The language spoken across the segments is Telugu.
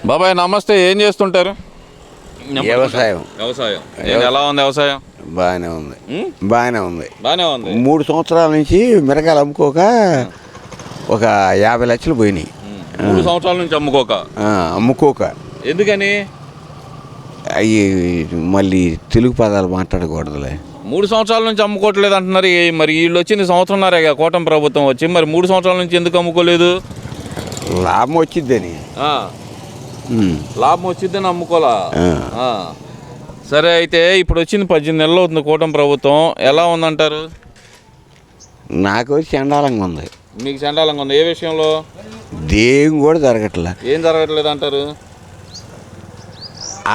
బాబాయ్ నమస్తే, ఏం చేస్తుంటారు? వ్యవసాయం. వ్యవసాయం ఎలా ఉంది? వ్యవసాయం బాగానే ఉంది. బాగానే ఉంది. 3 సంవత్సరాల నుంచి మిరగాయలు అమ్ముకోక ఒక 50 లక్షలు పోయినాయి. 3 సంవత్సరాల నుంచి అమ్ముకోక ఎందుకని? అవి మళ్ళీ తెలుగు పదాలు మాట్లాడకూడదులే. 3 సంవత్సరాల నుంచి అమ్ముకోవట్లేదు అంటున్నారు. మరి వీళ్ళు వచ్చింది సంవత్సరంన్నరే కూటమి ప్రభుత్వం వచ్చి, మరి 3 సంవత్సరాల నుంచి ఎందుకు అమ్ముకోలేదు? లాభం వచ్చిద్దని. లాభం వచ్చిద్దని అమ్ముకోలా. సరే, అయితే ఇప్పుడు వచ్చింది 18 నెలలు అవుతుంది కూటమి ప్రభుత్వం, ఎలా ఉందంటారు? నాకు చండాలంగా ఉంది. మీకు చండాలంగా ఉంది? ఏ విషయంలో? దేం కూడా జరగట్లే. ఏం జరగట్లేదు అంటారు?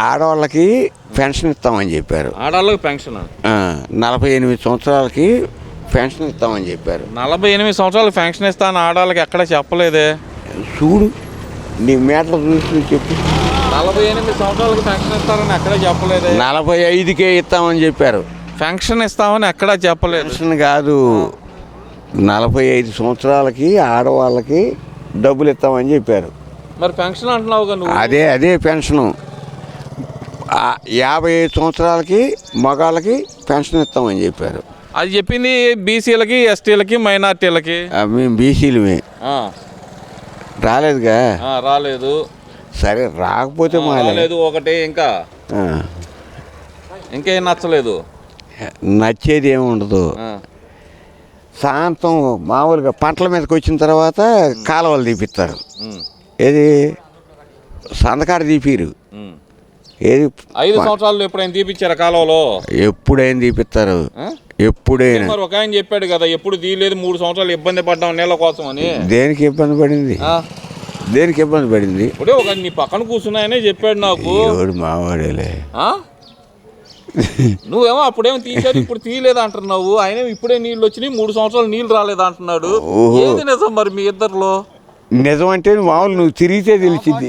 ఆడవాళ్ళకి పెన్షన్ ఇస్తామని చెప్పారు. ఆడవాళ్ళకి పెన్షన్ 48 సంవత్సరాలకి పెన్షన్ ఇస్తామని చెప్పారు. 48 సంవత్సరాలకు పెన్షన్ ఇస్తాను ఆడవాళ్ళకి ఎక్కడ చెప్పలేదే. చూడు, నీ మేటలు చూసి చెప్పు. 48 సంవత్సరాలకు పెన్షన్ ఇస్తారని ఎక్కడ చెప్పలేదే. 45కే ఇస్తామని చెప్పారు. పెన్షన్ ఇస్తామని ఎక్కడా చెప్పలేదు. పెన్షన్ కాదు, 45 సంవత్సరాలకి ఆడవాళ్ళకి డబ్బులు ఇస్తామని చెప్పారు. మరి పెన్షన్ అంటున్నావు కదా? అదే పెన్షను. 55 సంవత్సరాలకి మగాళ్ళకి పెన్షన్ ఇస్తామని చెప్పారు. అది చెప్పింది బీసీలకి, ఎస్టీలకి, మైనార్టీలకి. మేము బీసీలమే. రాలేదుగా. రాలేదు. సరే, రాకపోతే రాలేదు ఒకటి. ఇంకేం నచ్చలేదు? నచ్చేది ఏమి ఉండదు. సాయంత్రం మామూలుగా పంటల మీదకి వచ్చిన తర్వాత కాలువలు తీపిస్తారు. ఏది సందకాడ తీపిరు. ఏది 5 సంవత్సరాలు ఎప్పుడైనా తీపిచ్చారా కాలువలో? ఎప్పుడైనా తీపిస్తారు. ఎప్పుడైనా. మరి ఒక ఆయన చెప్పాడు కదా, ఎప్పుడు తీయలేదు, 3 సంవత్సరాలు ఇబ్బంది పడ్డాం నీళ్ళ కోసం అని. దేనికి ఇబ్బంది పడింది? దేనికి ఇబ్బంది పడింది? ఇప్పుడే ఒక నీ పక్కన కూర్చున్నాయనే చెప్పాడు నాకు. మావాడేలే. నువ్వేమో అప్పుడేమో తీసారు, ఇప్పుడు తీయలేదు అంటున్నావు. ఆయన ఇప్పుడే నీళ్ళు వచ్చినాయి, 3 సంవత్సరాలు నీళ్ళు రాలేదు అంటున్నాడు. ఏది నిజం మరి మీ ఇద్దరిలో? నిజం అంటే మామూలు నువ్వు తిరిగితే తెలిసింది.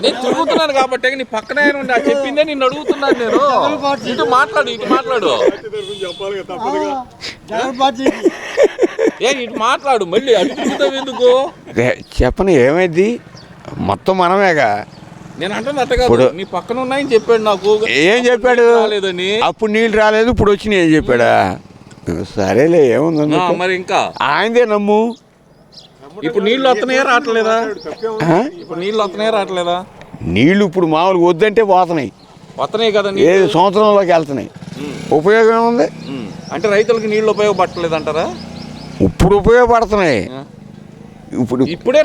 నేను తిరుగుతున్నాను కాబట్టి నీ పక్కనే ఉండి చెప్పిందే నిన్ను అడుగుతున్నాను నేను. ఇటు మాట్లాడు ఇటు మాట్లాడు మళ్ళీ అటు తిరుగుతావు ఎందుకు? చెప్పను, ఏమైంది? మొత్తం మనమేగా. నేను అంటున్నా అట్ట కాదు, నీ పక్కన ఉన్నాయని చెప్పాడు నాకు. ఏం చెప్పాడు? రాలేదని. అప్పుడు నీళ్ళు రాలేదు, ఇప్పుడు వచ్చినాయి ఏం చెప్పాడా? సరేలే, ఏముంది మరి. ఇంకా ఆయనదే నమ్ము. ఇప్పుడు నీళ్ళు వస్తున్నాయా రావట్లేదా? ఇప్పుడు నీళ్ళు వస్తున్నాయా రావట్లేదా? నీళ్ళు ఇప్పుడు మామూలుగా వద్దంటే వస్తున్నాయి కదా. ఏది సంవత్సరంలోకి వెళ్తున్నాయి. ఉపయోగం ఏముంది? అంటే రైతులకి నీళ్ళు ఉపయోగపడలేదు అంటారా? ఇప్పుడు ఉపయోగపడుతున్నాయి. ఇప్పుడే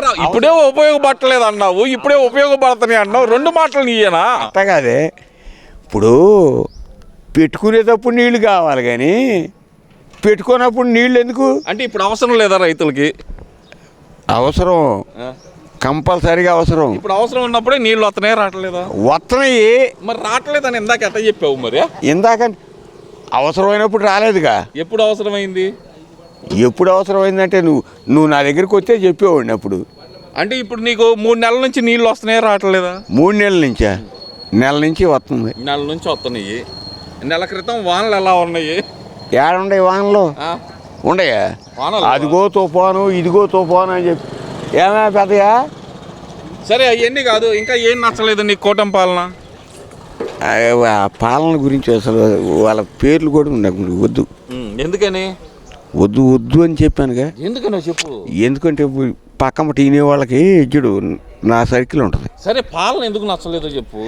ఉపయోగపడలేదు అన్నావు, ఇప్పుడే ఉపయోగపడుతున్నాయి అన్నావు. 2 మాటలు నీయేనా? అట్ట కాదే. ఇప్పుడు పెట్టుకునేటప్పుడు నీళ్లు కావాలి, కానీ పెట్టుకున్నప్పుడు నీళ్ళు ఎందుకు? అంటే ఇప్పుడు అవసరం లేదా రైతులకి? అవసరం, కంపల్సరీగా అవసరం. ఇప్పుడు అవసరం ఉన్నప్పుడే నీళ్ళు వస్తున్నాయా రావట్లేదా? వస్తున్నాయి. మరి రావట్లేదని ఇందాక ఎట్లా చెప్పావు? మరి ఇందాక అవసరమైనప్పుడు రాలేదుగా. ఎప్పుడు అవసరమైంది? ఎప్పుడు అవసరమైందంటే నువ్వు నా దగ్గరికి వస్తే చెప్పేవాడిని అప్పుడు. అంటే ఇప్పుడు నీకు 3 నెలల నుంచి నీళ్ళు వస్తున్నాయా రావట్లేదా? 3 నెలల నుంచా? నెల నుంచి వస్తుంది. నెల నుంచి వస్తున్నాయి. నెల క్రితం వానలు ఎలా ఉన్నాయి? ఏడుండే వానలు ఉండయా? అదిగో తుఫాను, ఇదిగో తుఫాను అని చెప్పి ఏమైనా పెద్దయా? సరే, అవన్నీ కాదు. ఇంకా ఏం నచ్చలేదు నీకు కూటమి పాలన? పాలన గురించి అసలు వాళ్ళ పేర్లు కూడా ఉండకు. వద్దు. ఎందుకని? వద్దు అని చెప్పానుగా. ఎందుకని చెప్పు. ఎందుకంటే పక్కన టీనే వాళ్ళకి ఇచ్చుడు నా సర్కిల్ ఉంటుంది. సరే, పాలన ఎందుకు నచ్చలేదో చెప్పు.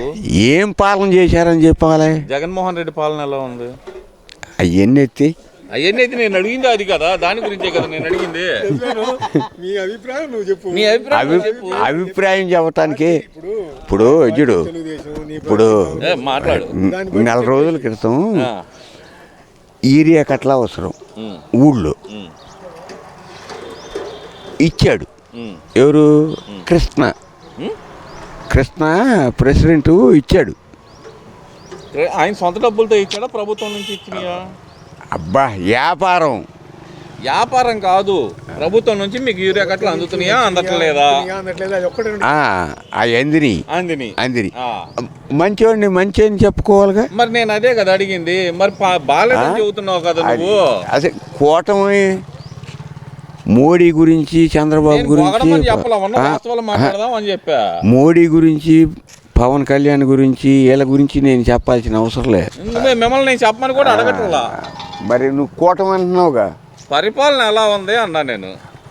ఏం పాలన చేశారని చెప్పాలి? జగన్మోహన్ రెడ్డి పాలన ఎలా ఉంది? అవన్నీ ఎత్తి అయితే నేను అడిగింది అది కదా, దాని గురించే కదా నేను అడిగింది. మీ అభిప్రాయం నువ్వు చెప్పు. నీ అభిప్రాయం చెప్పటానికి ఇప్పుడు ఇచ్చుడు ఇప్పుడు మాట్లాడు. 4 రోజుల క్రితం ఏరియా కట్ల అవసరం ఊళ్ళో ఇచ్చాడు. ఎవరు? కృష్ణ ప్రెసిడెంట్ ఇచ్చాడు. ఆయన సొంత డబ్బులతో ఇచ్చాడా, ప్రభుత్వం నుంచి ఇచ్చినాయా? అబ్బా, వ్యాపారం కాదు, ప్రభుత్వం నుంచి మీకు యూరియా కట్టలు అందుతున్నాయా అందట్లేదా? అందిని మంచివాడిని మంచి అని చెప్పుకోవాలిగా. మరి నేను అదే కదా అడిగింది. మరి బాగాలేదని చెబుతున్నావు కదా నువ్వు. అదే కూటమి మోడీ గురించి చంద్రబాబు గురించి చెప్పాలా వాస్తవాలు మాట్లాడదాం అని చెప్పా. మోడీ గురించి పవన్ కళ్యాణ్ గురించి వీళ్ళ గురించి నేను చెప్పాల్సిన అవసరం లేదు. మిమ్మల్ని నేను చెప్పమని కూడా అడగట్లా. మరి నువ్వు కూటమి అంటున్నావుగా, పరిపాలన ఎలా ఉంది అన్నా నేను.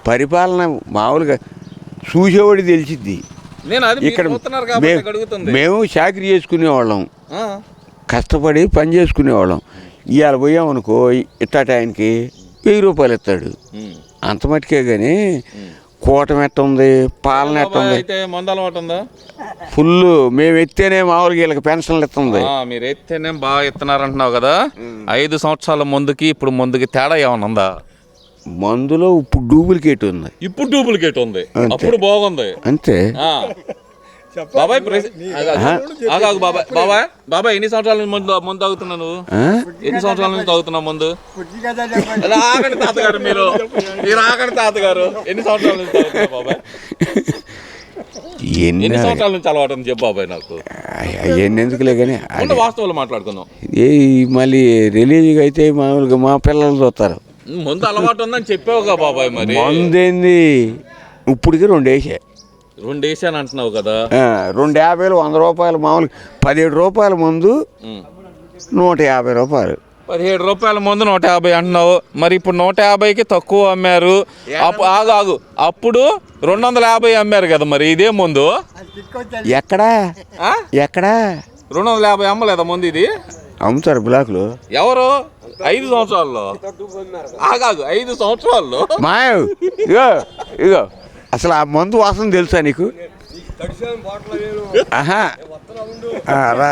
పరిపాలన మామూలుగా చూసేవాడి తెలిసిద్ది. నేను అది ఇక్కడ చూస్తున్నారు కాబట్టి అడుగుతుంది. మేము చాకరీ చేసుకునేవాళ్ళం, కష్టపడి పని చేసుకునేవాళ్ళం. ఇవాళ పోయామనుకో ఇట్టా టైంకి 1000 రూపాయలు ఇస్తాడు, అంత మట్టుకే. కానీ కూటమి ఎట్టుంది, పాలన ఎట్టుంది, అయితే మందు అలవాటు ఉందా? ఫుల్. మేము ఎత్తేనే మామూలుగా వీళ్ళకి పెన్షన్లు ఇస్తుంది. మీరు ఎత్తేనే బాగా ఇస్తున్నారంటున్నావు కదా. 5 సంవత్సరాల ముందుకి ఇప్పుడు ముందుకి తేడా ఏమన్నా ఉందా? మందులో ఇప్పుడు డూప్లికేట్ ఉంది. ఇప్పుడు డూప్లికేట్ ఉంది, అప్పుడు బాగుంది అంతే. బాబాయ్ బాబాయ్ బాబాయ్ ఎన్ని సంవత్సరాల నుంచి ముందు తాగుతున్నా నువ్వు? ఎన్ని సంవత్సరాల నుంచి తాగుతున్నావు ముందు? ఆగండి తాతగారు, మీరు ఆగండి తాతగారు. ఎన్ని సంవత్సరాల నుంచి తాగుతున్నావు బాబాయ్? ఎన్ని సంవత్సరాల నుంచి అలవాటు ఉంది చెప్పు బాబాయ్ నాకు. అవన్నీ ఎందుకులే కానీ వాస్తవాలు మాట్లాడుకుందాం. మళ్ళీ రిలీజ్గా అయితే మామూలుగా మా పిల్లలు చూస్తారు. ముందు అలవాటు ఉందని చెప్పావుగా బాబాయ్. మరి మందేంది ఇప్పటికి 2 వేసా. 2 వేసాను అంటున్నావు కదా. 250 100 రూపాయలు మామూలు 17 రూపాయల ముందు 150 రూపాయలు. 17 రూపాయల ముందు 150 అంటున్నావు. మరి ఇప్పుడు 150కి తక్కువ అమ్మారు. ఆగు, అప్పుడు 250 అమ్మారు కదా. మరి ఇదే ముందు ఎక్కడా 250 అమ్మలేదా ముందు? ఇది అమ్ముతారు బ్లాక్లో. ఎవరు? 5 సంవత్సరాల్లో. ఆగాగు, 5 సంవత్సరాల్లో మాయవ్. ఇగో అసలు ఆ మందు వాసన తెలుసా నీకు? ఆహా రా